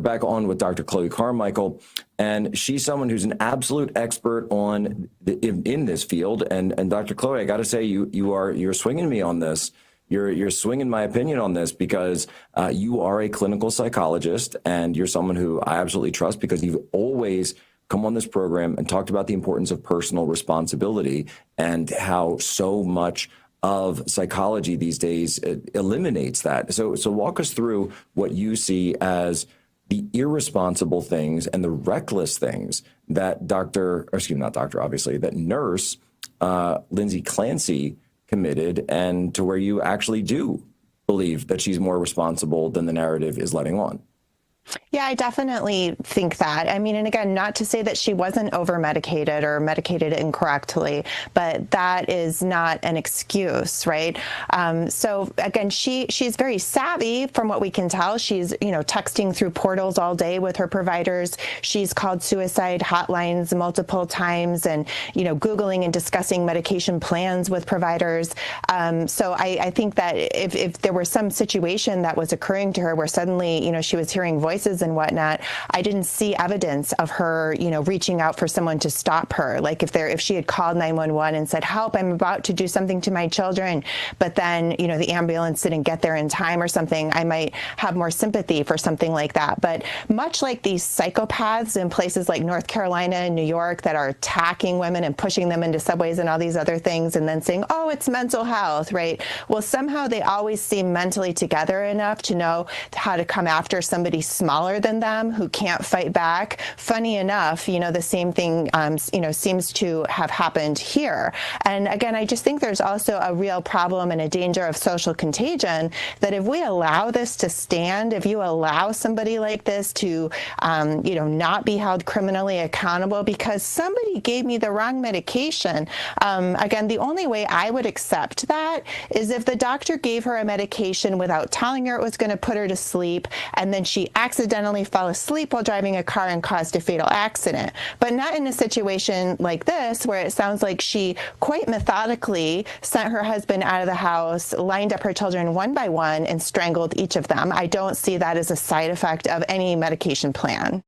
We're back on with Dr. Chloe Carmichael, and she's someone who's an absolute expert in this field. And Dr. Chloe, I got to say, you're swinging me on this. You're swinging my opinion on this because you are a clinical psychologist, and you're someone who I absolutely trust because you've always come on this program and talked about the importance of personal responsibility and how so much of psychology these days eliminates that. So walk us through what you see as the irresponsible things and the reckless things that that nurse Lindsay Clancy committed, and to where you actually do believe that she's more responsible than the narrative is letting on. Yeah, I definitely think that. I mean, and again, not to say that she wasn't over-medicated or medicated incorrectly, but that is not an excuse, right? So again, she's very savvy from what we can tell. She's, texting through portals all day with her providers. She's called suicide hotlines multiple times and, Googling and discussing medication plans with providers. So I think that if there were some situation that was occurring to her where suddenly, she was hearing voices and whatnot, I didn't see evidence of her, reaching out for someone to stop her. Like if she had called 911 and said, "Help, I'm about to do something to my children," but then, the ambulance didn't get there in time or something, I might have more sympathy for something like that. But much like these psychopaths in places like North Carolina and New York that are attacking women and pushing them into subways and all these other things and then saying, "Oh, it's mental health," right? Well, somehow they always seem mentally together enough to know how to come after somebody smaller than them who can't fight back. Funny enough, the same thing, seems to have happened here. And again, I just think there's also a real problem and a danger of social contagion that if we allow this to stand, if you allow somebody like this to, not be held criminally accountable because somebody gave me the wrong medication. Again, the only way I would accept that is if the doctor gave her a medication without telling her it was going to put her to sleep, and then she accidentally fell asleep while driving a car and caused a fatal accident. But not in a situation like this, where it sounds like she quite methodically sent her husband out of the house, lined up her children one by one, and strangled each of them. I don't see that as a side effect of any medication plan.